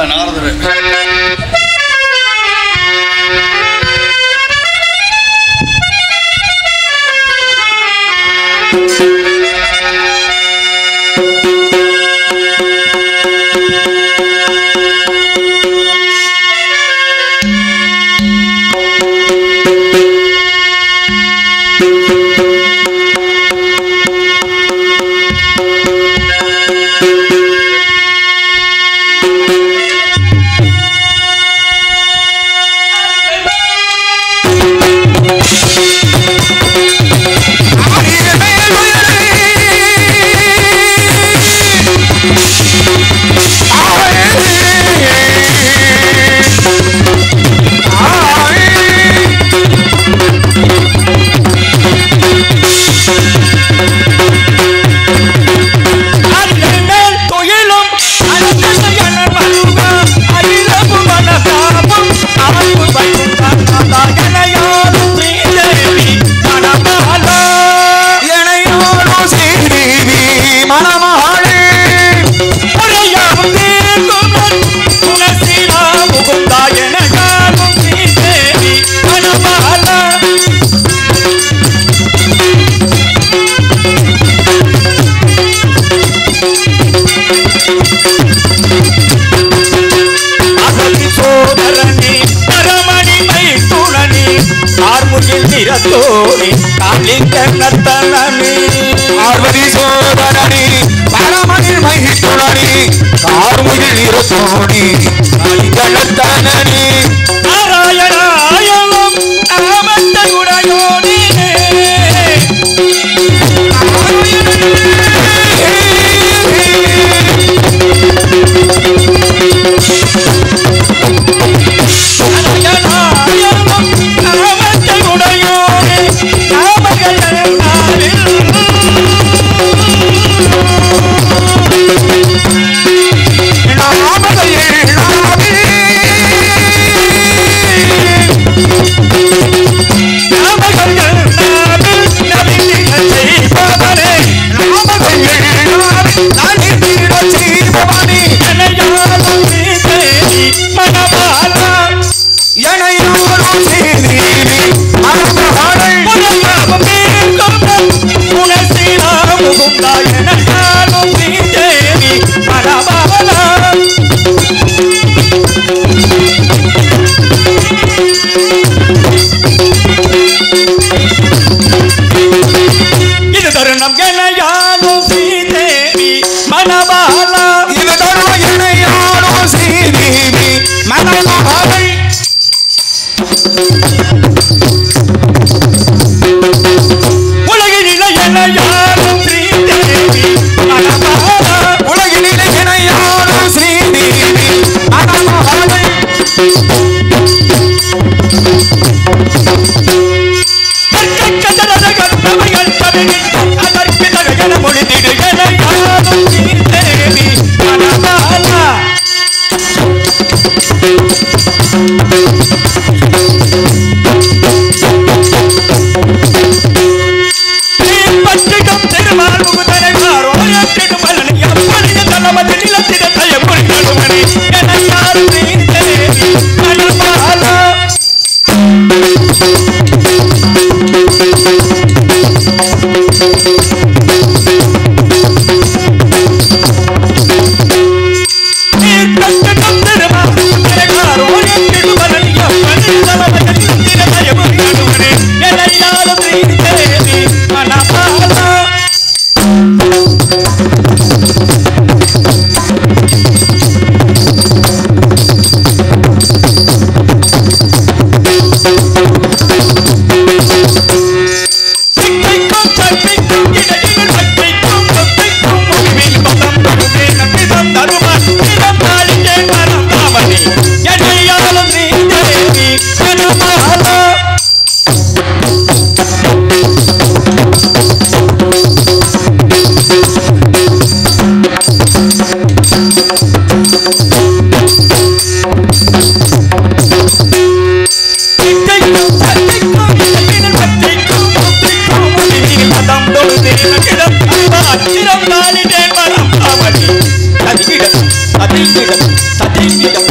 நாரதர். பார்வதி சோதரனி பரமனில் மகிழ்த்துணனி கார்முகில் நிறத்தோணி கலிகளத்தனனி நாராயணாயனும் நாமத்தை உடையோனி Tadi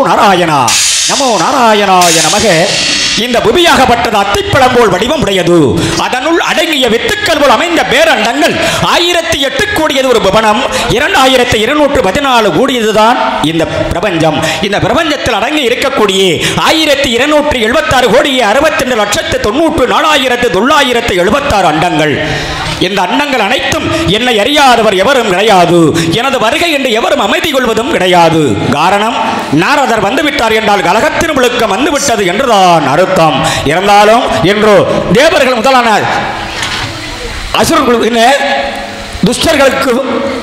நாராயணா நமோ நாராயணாய நமக. இந்த புவியாகப்பட்டது அத்திப்பழம் போல் வடிவம் உடையது. அதனுள் அடங்கிய வித்துக்கள் போல் அமைந்த பேரண்டங்கள் 1008 கூடியது ஒரு புவனம். 2214 கூடியதுதான் இந்த பிரபஞ்சம். இந்த பிரபஞ்சத்தில் அடங்கி இருக்கக்கூடிய 1276 கோடியே 62,94,976 அண்டங்கள். இந்த அண்டங்கள் அனைத்தும் என்னை அறியாதவர் எவரும் கிடையாது. எனது வருகை என்று எவரும் அமைதி கொள்வதும் கிடையாது. காரணம், நாரதர் வந்துவிட்டார் என்றால் கலகத்தின் முழுக்கம் வந்துவிட்டது என்றுதான் அர்த்தம். இருந்தாலும் என்று தேவர்கள் முதலான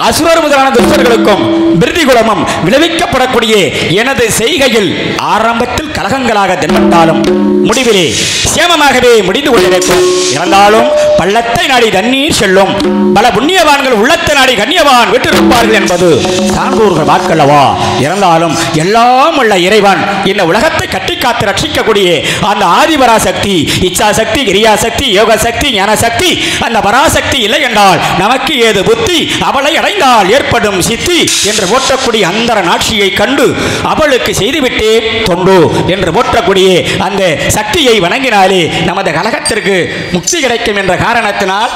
அசுரர் முதலான துஷ்டர்களுக்கும் பிரிதிகுலமும் விளைவிக்கப்படக்கூடிய எனது செய்கையில் ஆரம்பத்தில் கலகங்களாக தென்பட்டாலும் முடிவிலே சேமமாகவே முடிந்து கொண்டிருக்கும். இருந்தாலும் பள்ளத்தை நாடி தண்ணீர் செல்லும். பல புண்ணியவான்கள் உள்ளத்தை நாடி கண்ணியவான் விட்டிருப்பார்கள் என்பது சான்றோர்கள் வாக்கல்லவா. இருந்தாலும் எல்லாம் உள்ள இறைவன் இந்த உலகத்தை கட்டி காத்து ரட்சிக்கக்கூடிய அந்த ஆதிபராசக்தி, இச்சாசக்தி, கிரியாசக்தி, யோக சக்தி, ஞான சக்தி, அந்த பராசக்தி இல்லை என்றால் நமக்கு ஏது புத்தி? அவளை அடைந்தால் ஏற்படும் சித்தி என்று போற்றக்கூடிய அந்த நாட்சியை கண்டு அவளுக்கு செய்துவிட்டே தொண்டு என்று போற்றக்கூடிய அந்த சக்தியை வணங்கினாலே நமது கலகத்திற்கு முக்தி கிடைக்கும் என்ற காரணத்தினால்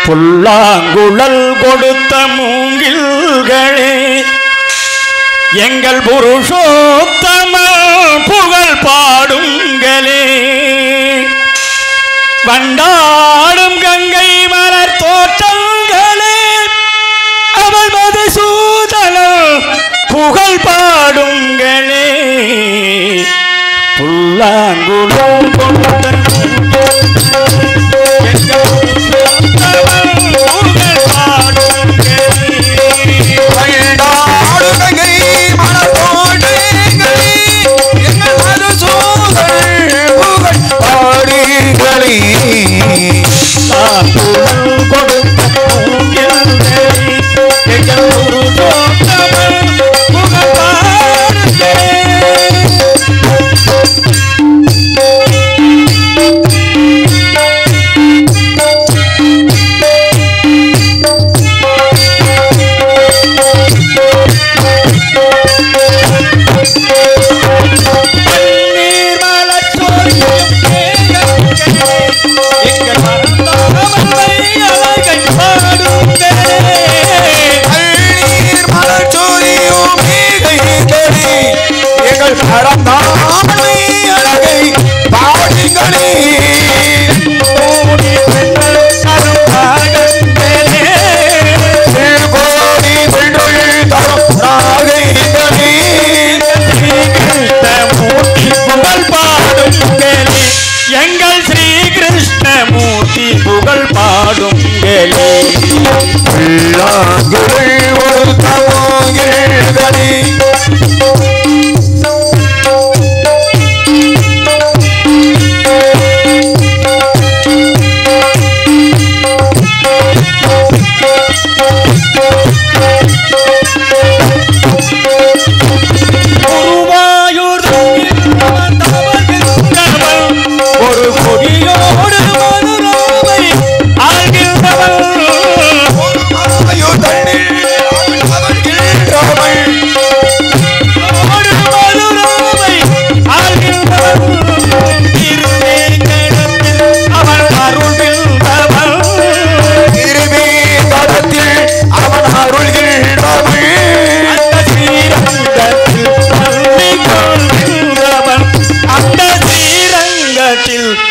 புல்லாங்குழல் கொடுத்த மூங்கில்களே எங்கள் புருஷோத்தம புகழ் பாடுங்களே. வண்டாடும் கங்கை மலர் தோற்றங்களே அவள் மதுசூதன புகழ் பாடுங்களே. புல்லாங்குழல் கொடுத்த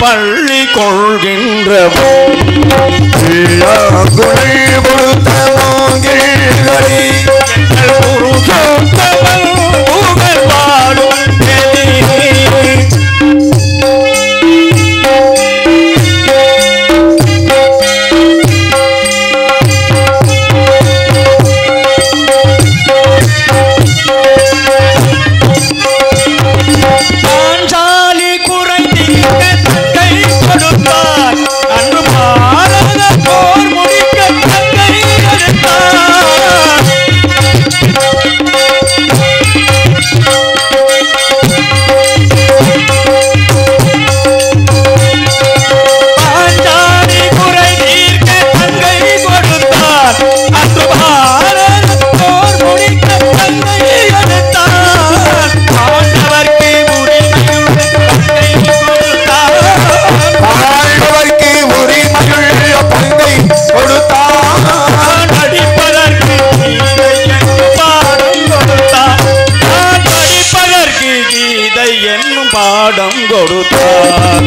பள்ளி கொள்கின்ற கொடுத்த மூங்கில்களே புருஷோத்தமன் புகழ் பாடும் பாடம் கொடுத்தார்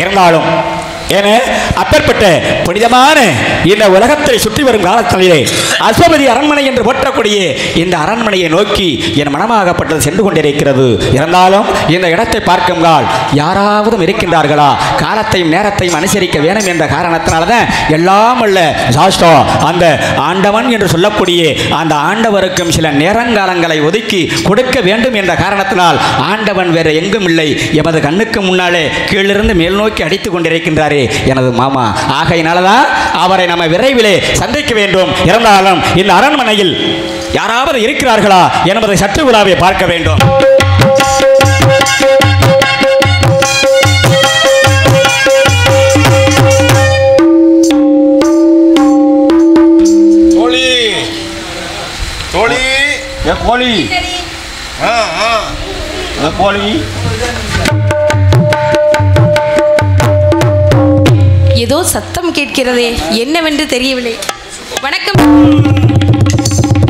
இருந்தாலும் என அப்பேற்பட்ட புனிதமான இந்த உலகத்தை சுற்றி வரும் காலத்திலே அஸ்வபதி அரண்மனை என்று போற்றக்கூடிய இந்த அரண்மனையை நோக்கி என் மனமாகப்பட்டது சென்று கொண்டிருக்கிறது. இருந்தாலும் இந்த இடத்தை பார்க்கும்கால் யாராவதும் இருக்கின்றார்களா? காலத்தையும் நேரத்தையும் அனுசரிக்க வேணும் என்ற காரணத்தினால்தான் எல்லாம் அல்ல சாஸ்தா அந்த ஆண்டவன் என்று சொல்லக்கூடிய அந்த ஆண்டவருக்கும் சில நேரங்காலங்களை ஒதுக்கி கொடுக்க வேண்டும் என்ற காரணத்தினால் ஆண்டவன் வேற எங்கும் இல்லை, எமது கண்ணுக்கு முன்னாலே கீழிருந்து மேல் நோக்கி அடித்துக் கொண்டிருக்கின்றாரே எனது மாமா. ஆகையினால்தான் அவரை நம்ம விரைவிலே சந்திக்க வேண்டும். இருந்தாலும் இந்த அரண்மனையில் யாராவது இருக்கிறார்களா என்பதை சற்று விழாவை பார்க்க வேண்டும். ஏதோ சத்தம் கேட்கிறதே, என்னவென்று தெரியவில்லை. வணக்கம்.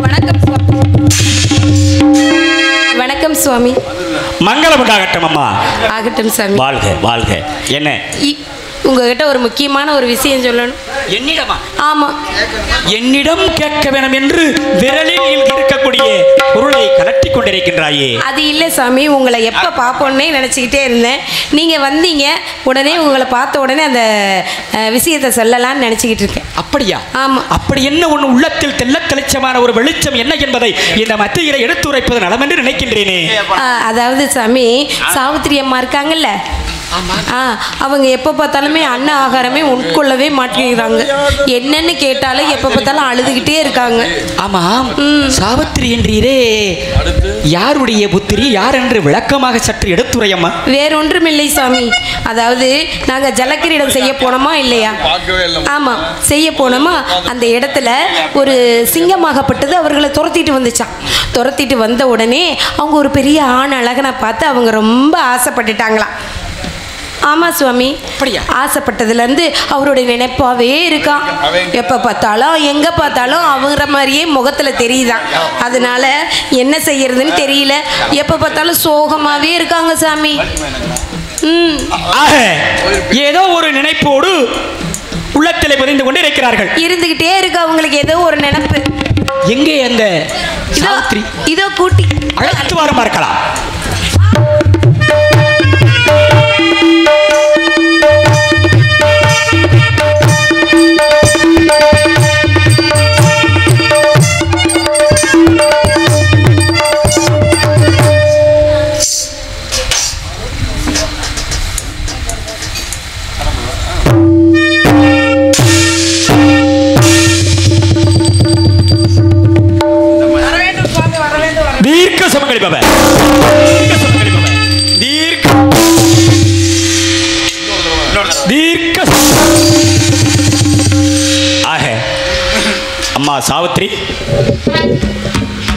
வணக்கம் வணக்கம் சுவாமி. மங்களம் உண்டாகட்டும் அம்மா. ஆகட்டும் சாமி. வாழ்க வாழ்க. என்ன உங்ககிட்ட ஒரு முக்கியமான ஒரு விஷயம் சொல்லணும். என்னிடமா? ஆமா, என்னிடம் கேட்க வேணும் என்று விரலில் இருக்கக்கூடிய பொருளை கலட்டி கொண்டிருக்கின்றாயே. அது இல்லை சாமி, உங்களை எப்போ பார்ப்போன்னே நினச்சிக்கிட்டே இருந்தேன். நீங்கள் வந்தீங்க, உடனே உங்களை பார்த்த உடனே அந்த விஷயத்தை சொல்லலான்னு நினச்சிக்கிட்டு இருக்கேன். அப்படியா? ஆமாம். அப்படி என்ன ஒன்று உள்ளத்தில் தெல்ல தெளிச்சமான ஒரு வெளிச்சம் என்ன என்பதை இந்த மத்தியில எடுத்துரைப்பது நலம் என்று நினைக்கின்றேனே. அதாவது சாமி, சாவித்திரி அம்மா இருக்காங்கல்ல, அவங்க எப்போ பார்த்தாலுமே அன்ன ஆகாரமே உட்கொள்ளவே மாட்டேங்கிறாங்க. என்னன்னு கேட்டாலும் எப்போ பார்த்தாலும் அழுதுகிட்டே இருக்காங்க. ஆமாம், சாவித்திரி என்றீரே, யாருடைய புத்திரி, யார் என்று விளக்கமாக சற்று எடுத்துரையம்மா. வேறொன்றும் இல்லை சாமி, அதாவது நாங்கள் ஜலக்கிரீடம் செய்ய போனோமா இல்லையா? ஆமாம், செய்ய போனோமா. அந்த இடத்துல ஒரு சிங்கமாகப்பட்டது அவர்களை துரத்திட்டு வந்துச்சான். துரத்திட்டு வந்த உடனே அவங்க ஒரு பெரிய ஆண் அழகனை பார்த்து அவங்க ரொம்ப ஆசைப்பட்டுட்டாங்களாம். ஆமாம் சுவாமி, ஆசைப்பட்டதுலேருந்து அவருடைய நினைப்பாவே இருக்கான். எப்போ பார்த்தாலும் எங்கே பார்த்தாலும் அவங்கிற மாதிரியே முகத்தில் தெரியுதான். அதனால என்ன செய்யறதுன்னு தெரியல, எப்போ பார்த்தாலும் சோகமாகவே இருக்காங்க சாமி. ஏதோ ஒரு நினைப்போடு உள்ளத்தில் பதிந்து கொண்டு இருக்கிறார்கள். இருந்துகிட்டே இருக்கு அவங்களுக்கு ஏதோ ஒரு நினைப்பு. எங்கே அந்த சாவித்திரி? இதோ கூட்டி அழைத்து வாரம் பார்க்கலாம். தீர்க்க சாவித்ரி,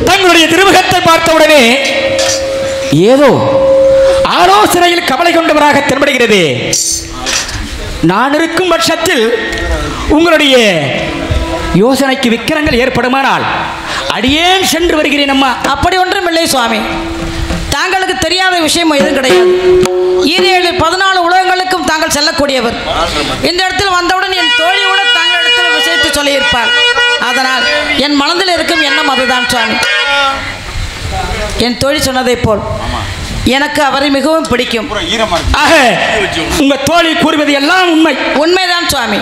தங்களுடைய திருமுகத்தை பார்த்தவுடனே ஏதோ ஆலோசனையில் கவலை கொண்டவராக தென்படுகிறது. நான் இருக்கும் பட்சத்தில் உங்களுடைய யோசனைக்கு விக்கிரங்கள் ஏற்படுமானால் அடியேன் சென்று வருகிறேன் அம்மா. அப்படி ஒன்றும் இல்லை சுவாமி. தாங்களுக்கு தெரியாத விஷயம் எதுவும் கிடையாது. 14 உலகங்களுக்கும் தாங்கள் செல்லக்கூடியவர். இந்த இடத்தில் வந்தவுடன் என் தோழியோட தாங்கள் இடத்தில் விஷயத்தை சொல்லியிருப்பார். அதனால் என் மனதில் இருக்கும் எண்ணம் அதுதான் சுவாமி. என் தோழி சொன்னதை போல் எனக்கு அவரை மிகவும் பிடிக்கும். ஆக உங்க தோழி கூறுவது எல்லாம் உண்மைதான் சுவாமி.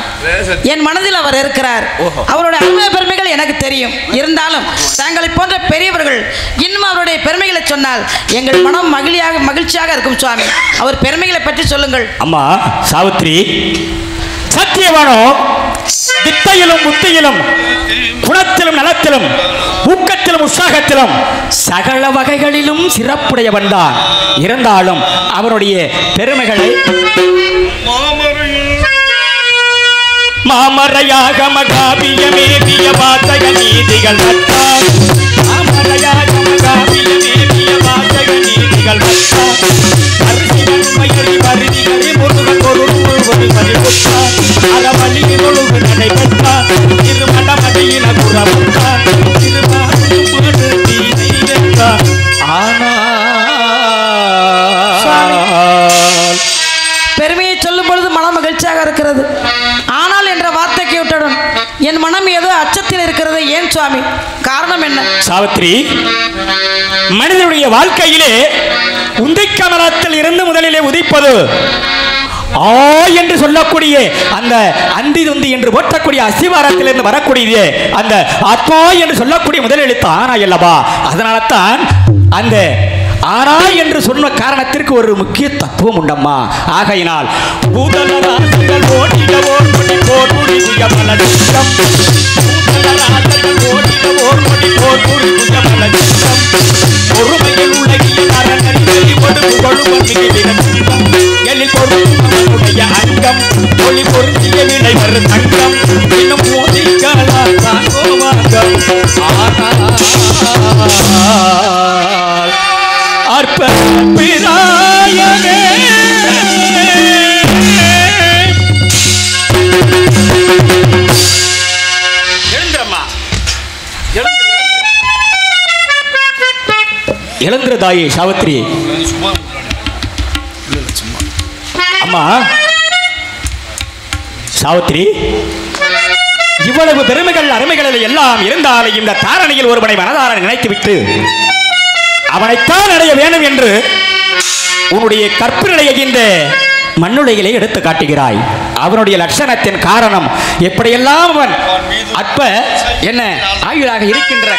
என் மனதில் அவர் இருக்கிறார். அவருடைய அருமை பெருமைகள் எனக்கு தெரியும். இருந்தாலும் தாங்களை போன்ற பெரியவர்கள் இன்னும் அவருடைய பெருமைகளை சொன்னால் எங்கள் மனம் மகிழ்ச்சியாக இருக்கும் சுவாமி. அவர் பெருமைகளை பற்றி சொல்லுங்கள். அம்மா சாவித்ரி, சத்தியவானோ வித்தையிலும் புத்தியிலும் குணத்திலும் நலத்திலும் ஊக்கத்திலும் உற்சாகத்திலும் சகல வகைகளிலும் சிறப்புடையவன் தான். இருந்தாலும் அவனுடைய பெருமைகளை மாமரையாக மகாபியமேபிய வாசக நீதிகள் வட்டார். மாமரையாக மகாபியமேபிய வாசக நீதிகள் வட்டார். அரிசிகள் மயிரி பரிதிகளை முருகன் பொருள் பறிவுற்றார். அறவழியில் ஒழுங்கு நடைபெற்றார். திருமணமடியின புறமுற்றார். பெருமையை சொல்லும் பொழுது மனம் மகிழ்ச்சியாக இருக்கிறது. ஆனால் என்ற வார்த்தை கேட்டவுடன் என் மனம் ஏதோ அச்சத்தில் இருக்கிறது. ஏன் சுவாமி? காரணம் என்ன? சாவித்ரி, மனிதனுடைய வாழ்க்கையிலே உந்திக்கமலத்தில் இருந்து முதலிலே உதிப்பது ஆ என்று சொல்லக்கூடிய அந்த அந்தி துந்தி என்று போற்றக்கூடிய அசிவாரத்திலிருந்து வரக்கூடிய அந்த ஆத்மா என்று சொல்லக்கூடிய முதல் எழுத்து ஆனா அல்லவா? அதனால தான் அந்த ஆனா என்று சொன்ன காரணத்திற்கு ஒரு முக்கிய தத்துவம் உண்டம்மா. ஆகையினால் பூதலராசர்கள் ஓடிடவோர் முடி போர் முடிய மலடிக்கம். பூதலராசர்கள் ஓடிடவோர் முடி போர் முடிய மலடிக்கம். பொறுமையில் உலகிய நரநறி வெளிப்படு புகழும் மிகுதினம். எழில் பொருளுடைய அங்கம் ஒளி பொருந்திய வினை வரு தங்கம். இன்னும் மோதிக்கலாம் தாங்கோவாங்கம். அற்ப பிராயனே எழுந்திர தாயே சாவித்ரி. அம்மா சாவித்ரி, இவ்வளவு பெருமைகள் அருமைகளில் எல்லாம் இருந்தாலும் இந்த தாரணையில் ஒருவனை மனதார நினைத்துவிட்டு அவனைத்தான் அடைய வேண்டும் என்று உன்னுடைய கற்பினையை இந்த மண்ணுலகிலே எடுத்து காட்டுகிறாய். அவனுடைய லட்சணத்தின் காரணம் எப்படியெல்லாம் அவன் அற்ப என்ன ஆயுளாக இருக்கின்ற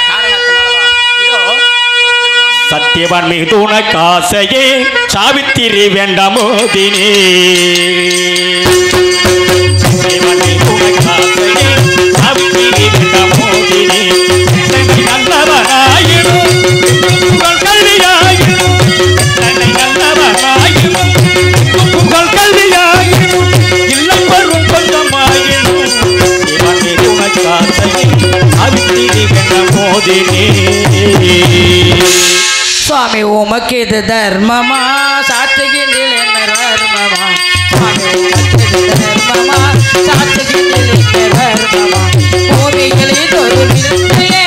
சத்தியவான் மீது உனக்கு ஆசையே சாவித்திரி வேண்டாமோதினே. சத்தியவான் மீது உனக்கு ஆசையே சாவித்திரி வேண்டாமோதினே. நல்லவனாயிரும் புகழ் கல்வியாயிரும். தன்னை நல்லவனாயிரும் புகழ் கல்வியாயிரும். இல்லம் வரும் கொஞ்சமாயிரும். சத்தியவான் மீது உனக்கு ஆசையே சாவித்திரி வேண்டாமோதினே. சுவாமி உமக்கு இது தர்மமா? சாற்றுகின்றீர் என்ன தர்மமா? சுவாமி உமக்கு இது தர்மமா? சாற்றுகின்றீர் என்ன தர்மமா? பூமியில் இதொரு வித்தையே,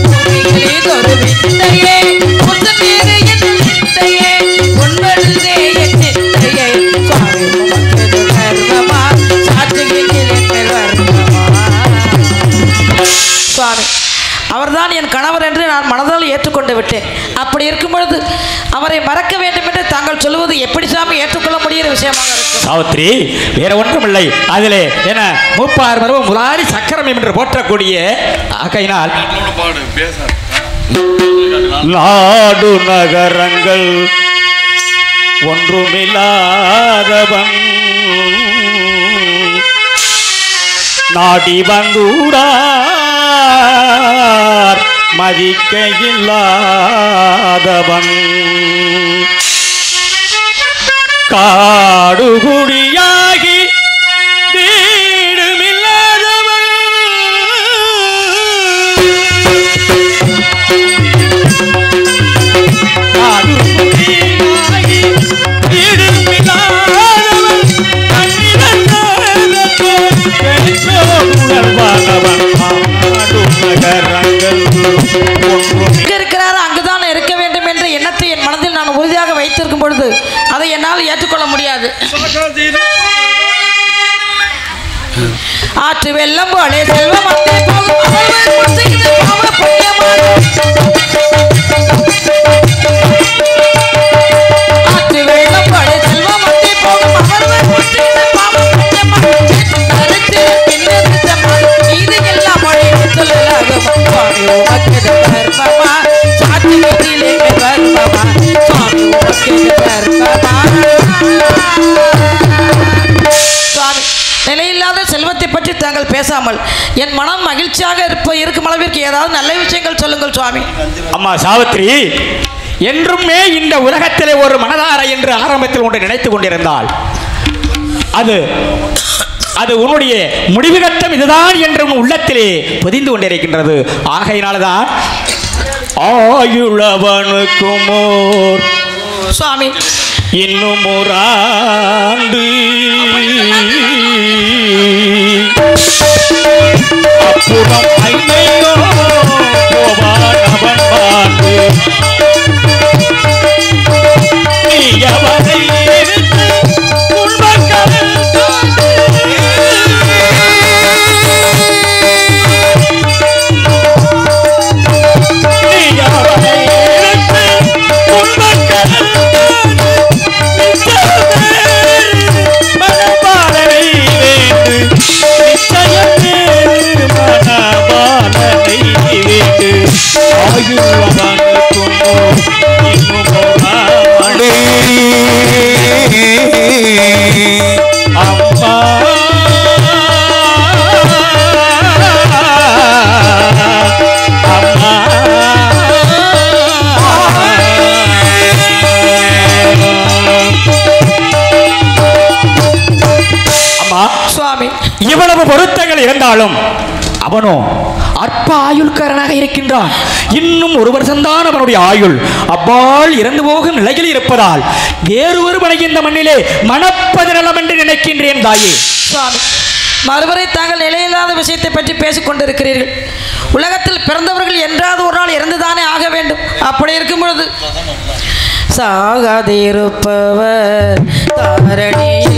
பூமியில் இதொரு வித்தையே, புத்தமீது என் வித்தையே, உண்பதே என் சித்தையே. சுவாமி உமக்கு இது தர்மமா? சாற்றுகின்றீர் என்ன தர்மமா? சுவாமி, அவர்தான் என் கணவர் என்று நான் மனதால் ஏற்றுக்கொண்டு விட்டேன். அப்படி இருக்கும் பொழுது அவரை மறக்க வேண்டும் என்று தாங்கள் சொல்லுவது எப்படி சாமி ஏற்றுக்கொள்ள முடிகிற விஷயமாக இருக்கும்? சாவித்ரி, வேற ஒன்றுமில்லை. அதிலே என 36 பருவம் முலாரி சக்கரம் என்று போற்றக்கூடிய ஆகையினால் நாடு நகரங்கள் ஒன்றுமில்லாதவன் நாடி வந்தூரார் மதிக்க இல்லாதவன் காடுகுடியாகி ஆற்று வெள்ளம் போலே செல்வம் அத்தே போகும் அவள் முன்செய்து பாவ புண்ணியமான ஆற்று வெள்ளம் போலே செல்வம் அத்தே போகும் அவள் முன்செய்து பாவ புண்ணியமான தரித்து பின்னெடுத்தமான இது எல்லாம் மொழி சொல்லலாகும் சுவாமி உமக்கு தர்மமா சாட்சி வீட்டிலே தர்மமா சுவாமி உமக்கு தர்மமா சுவாமி நிலையில்லாத செல்வத்தை பற்றி தாங்கள் பேசாமல் என் மனம் மகிழ்ச்சியாக இருக்கும் அளவிற்கு ஏதாவது நல்ல விஷயங்கள் சொல்லுங்கள் சுவாமி. அம்மா சாவித்திரி, என்றுமே இந்த உலகத்திலே ஒரு மனதார என்று ஆரம்பத்தில் ஒன்று நினைத்துக் கொண்டிருந்தால் அது உன்னுடைய முடிவு கட்டம் இதுதான் என்று உன் உள்ளத்திலே பொதிந்து கொண்டிருக்கின்றது. ஆகையினால்தான் ஆயுளவனுக்குமோர் சுவாமி இன்னும் ஒரு ஆண்டு அப்புறம் ஐயோ போவான் அவன் பாட்டு நீ அவனை இவ்வளவு பொருத்தங்கள் இருந்தாலும் அவனோ அற்ப ஆயுள்காரனாக இருக்கின்றான். இன்னும் ஒரு வருஷம்தான் அவனுடைய ஆயுள். அவ்வாள் இறந்து போகும் நிலையில் இருப்பதால் வேறு ஒருவனை இந்த மண்ணிலே மணப்பது நலம் என்று நினைக்கின்றேன் தாயே. சுவாமி, மறுவரை தாங்கள் நிலையில்லாத விஷயத்தை பற்றி பேசிக் கொண்டிருக்கிறீர்கள். உலகத்தில் பிறந்தவர்கள் என்றாவது ஒரு நாள் இறந்துதானே ஆக வேண்டும். அப்படி இருக்கும் பொழுது சாகாதிருப்பவர் தாரணியில்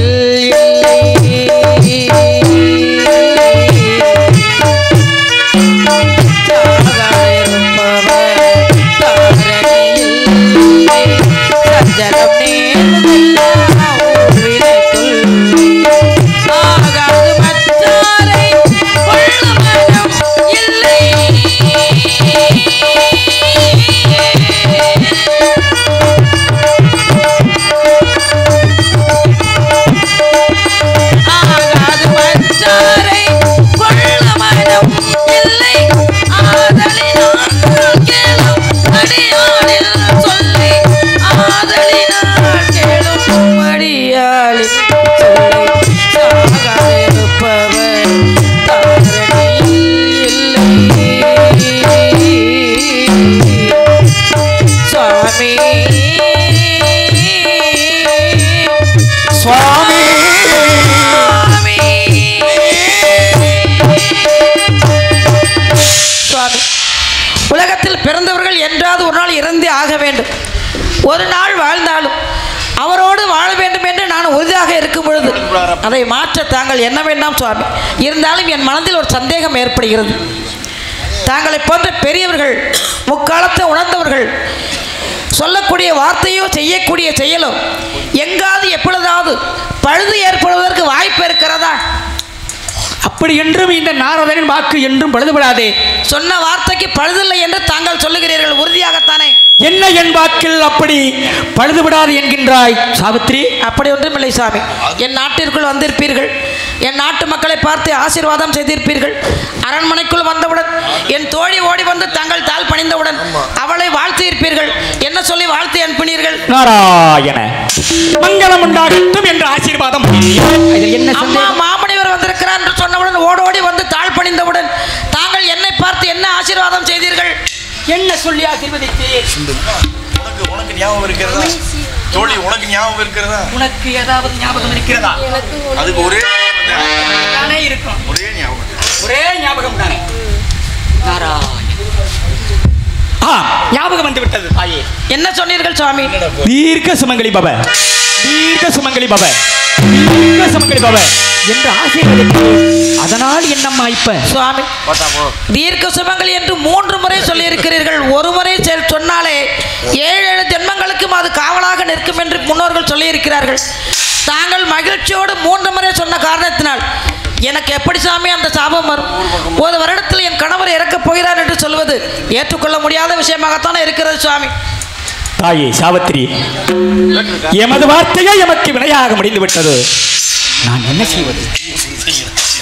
ஒரு நாள் வாழ்ந்தாலும் அவரோடு வாழ வேண்டும் என்று நான் உறுதியாக இருக்கும் பொழுது அதை மாற்ற தாங்கள் என்ன வேண்டாம் சுவாமி. இருந்தாலும் என் மனதில் ஒரு சந்தேகம் ஏற்படுகிறது. தாங்களை போன்ற பெரியவர்கள், முக்காலத்தை உணர்ந்தவர்கள் சொல்லக்கூடிய வார்த்தையோ செய்யக்கூடிய செயலோ எங்காவது எப்பொழுதாவது பழுது ஏற்படுவதற்கு வாய்ப்பு இருக்கிறதா? அப்படி என்றும் இந்த நாரதனின் வாக்கு என்றும் பழுதுபடாதே. சொன்ன வார்த்தைக்கு பழுதில்லை என்று தாங்கள் சொல்லுகிறீர்கள், உறுதியாகத்தானே? என்ன என் வாக்கில் அப்படி பழுதுபடாது என்கின்றாய் சாவித்திரி? அப்படி ஒன்றுமில்லை சாமி. என் நாட்டிற்குள் வந்திருப்பீர்கள், என் நாட்டு மக்களை பார்த்து ஆசீர்வாதம் செய்திருப்பீர்கள். அரண்மனைக்குள் வந்தவுடன் என் தோழி ஓடி வந்து தங்கள் தாள் பணிந்தவுடன் அவளை வாழ்த்தி இருப்பீர்கள். என்ன சொல்லி வாழ்த்தி அனுப்பினீர்கள்? நாராயண மங்களம் உண்டாகட்டும் என்ற ஆசீர்வாதம். என்ன அம்மா மாமணிவர் வந்திருக்கிறார் என்று சொன்னவுடன் ஓடோடி வந்து தாழ் பணிந்தவுடன் தாங்கள் என்னை பார்த்து என்ன ஆசீர்வாதம் செய்தீர்கள்? என்ன சொல்லி ஆசீர்வதித்தீர்? உனக்கு ஞாபகம் இருக்கிறதா தோழி? உனக்கு ஞாபகம் இருக்கிறதா? உனக்கு ஏதாவது ஞாபகம் இருக்கிறதா? அதுக்கு ஒரே இருக்கும். ஒரே ஞாபகம் தானே. ஞாபகம் வந்து விட்டது தாயே. என்ன சொன்னீர்கள் சுவாமி? தீர்க்க சுமங்கலி பவ. தீர்க்க சுமங்கலி பவ, தீர்க்க சுமங்கலி பவ என்று ஆசீர்வதித்து அதனால் என்னம்மா இப்ப சுவாமி தீர்க்க சுமங்கலி என்று 3 முறை சொல்லியிருக்கிறீர்கள். ஒரு முறை சொன்னாலே 7 ஜென்மங்களுக்கும் அது காவலாக நிற்கும் என்று முன்னோர்கள் சொல்லியிருக்கிறார்கள். தாங்கள் மகிழ்ச்சியோடு 3 முறை சொன்ன காரணத்தினால் எனக்கு எப்படி சாமி அந்த சாபம் வரும்? ஒரு வருடத்தில் என் கணவர் இறக்கப் போகிறார் என்று சொல்வது ஏற்றுக்கொள்ள முடியாத விஷயமாகத்தானே இருக்கிறது சுவாமி. தாயே சாவித்திரி, எமது வார்த்தையே எமக்கு வினையாக முடிந்து விட்டது. நான் என்ன செய்வது?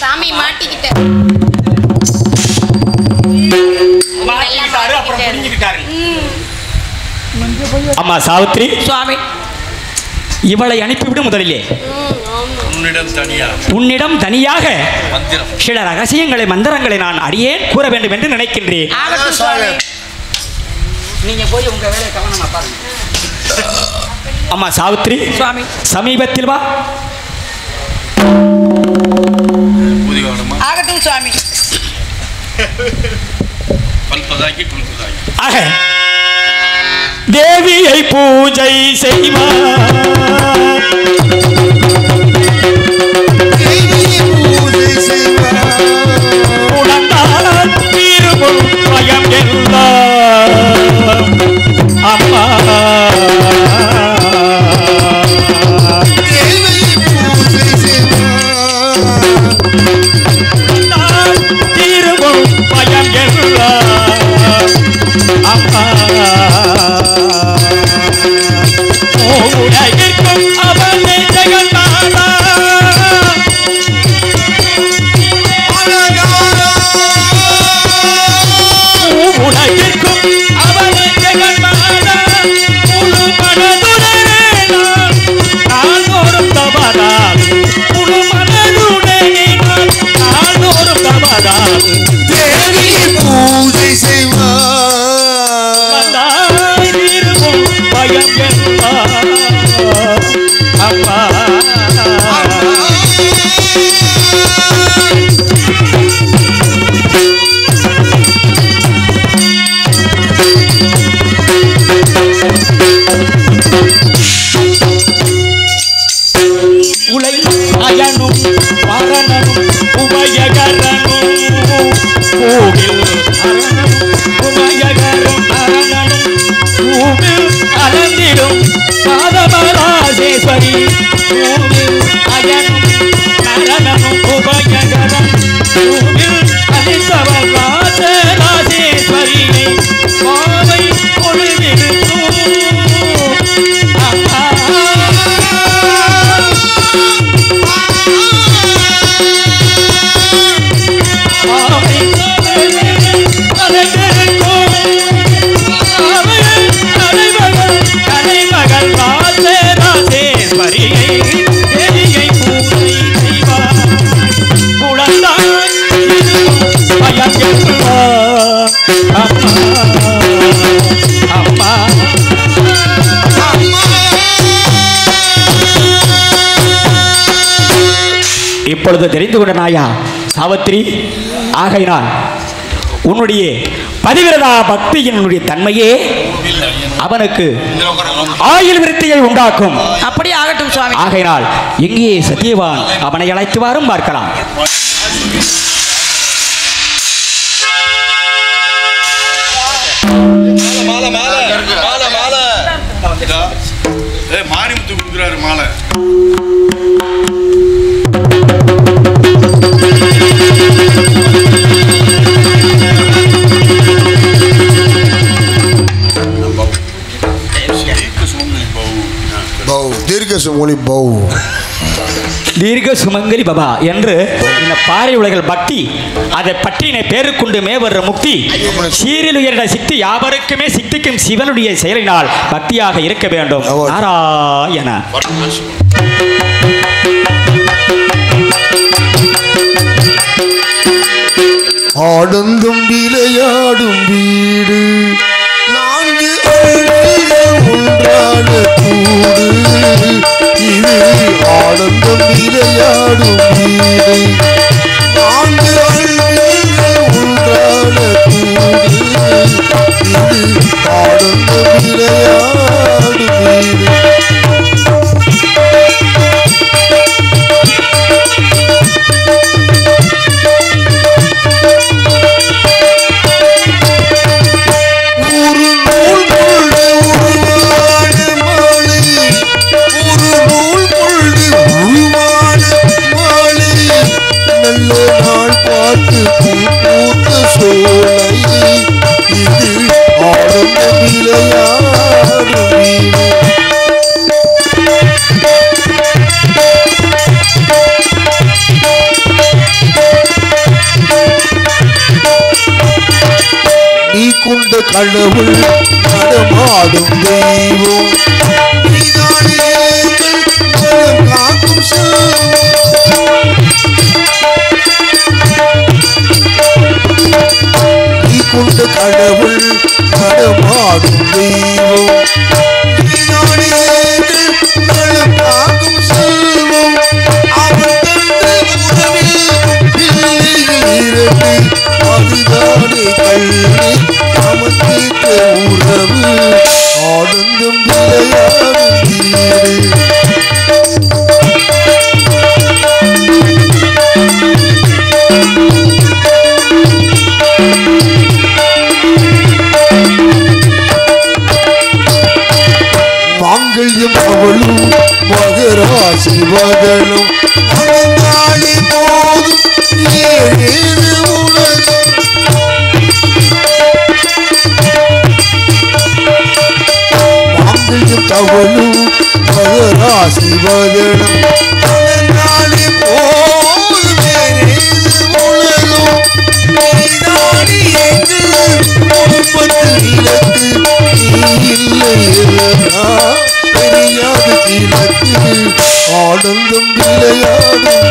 சாமி மாட்டிக்கிட்ட அம்மா சாவித்திரி, சுவாமி இவளை அனுப்பிவிடு. முதலிலே உன்னிடம் தனியாக சில ரகசியங்களை மந்திரங்களை நான் அடியேன் கூற வேண்டும் என்று நினைக்கின்றேன். நீங்க போய் உங்க வேலையை கவனமா பாருங்க. அம்மா சாவித்திரி, சுவாமி சமீபத்தில் வா. ஆகட்டும் சுவாமி. ஆக தேவியை பூஜை செய்வார், உணர்ந்தால் திருமுன் பயம் எல்லாம் அம்மா திருமுன் பயம் எல்லாம் அம்மா உலகிற்கும் அவனே ஜெகநாதா, உலகிற்கும் அவனே ஜெகநாதா, முழு மனதுடனே நாள்தோறும் தவறால், முழு மனதுடனே நாள்தோறும் தவறால் தேவியை பூஜை செய்வார். பயம் அம்மா உலை அயனும் பரணனும் உபயகரனும் கோவில் அரணனும் உபயகரும் அரணனும் பூவில் அலந்திடும் பாதமராசேஸ்வரி, பூவில் அயனும் அரணனும் உபயகரம் பூவில் அலித்தவர் ராசராசேஸ்வரியை பாவை பொழுதிருக்கும் அம்மா. இப்பொழுது தெரிந்து கொண்ட நாயா சாவித்திரி, ஆகையினால் உன்னுடைய பதிவிரதா பக்தியினுடைய தன்மையே அவனுக்கு ஆயுள் விருத்தியை உண்டாக்கும். அப்படி ஆகட்டும் சுவாமி. ஆகையினால் எங்கே சத்தியவான் அவனை அழைத்து வாரும், பார்க்கலாம். மாரிமுத்து கொடுக்குறாரு மாலை. தீர்க்க சுமங்கலி பபா என்று இந்த பாறை உலகில் பக்தி, அதை பற்றின பேருக்குண்டு மேவர முக்தி, சீரில் உயர்ந்த சித்தி யாவருக்குமே சித்திக்கும் சிவனுடைய செயலினால் பக்தியாக இருக்க வேண்டும். நாராயண. ஆனந்தம் விளையாடும் வீடு, 4 ஒன்றான கூடு, இது ஆனந்தம் விளையாடும் வீடு, 4 ஒன்றான கூடு, இது ஆனந்தம் விளையாடும் வீடு. சோலை இது ஆனந்த விளையாடும் வீடு. நீ கொண்ட கடவுள் நடமாடும் தெய்வம் நீதானே எங்கள் காக்கும் செல்வம். நீ கொண்ட கடவுள் நடமாடும் தெய்வம் நீதானே எங்கள் காக்கும் செல்வம். அவன் தந்த உறவில் பிள்ளைகள் இரண்டு அதுதானே கல்வி நமக்கேற்ற உறவு ஆனந்தம் விளையாடும் வீடு. மாங்கல்யம் அவளும் மகராசி மகளும் அவனாலே போதும் ஏழு உலகம். மாங்கல்யம் அவளும் மகராசி மகளும் அவனாலே போதும் ஏழு உலகம். நீதானே எங்கள் குடும்பத்தில் இலக்கு நீ இல்லை தெரியாது கிழக்கு ஆனந்தம் விளையாடும்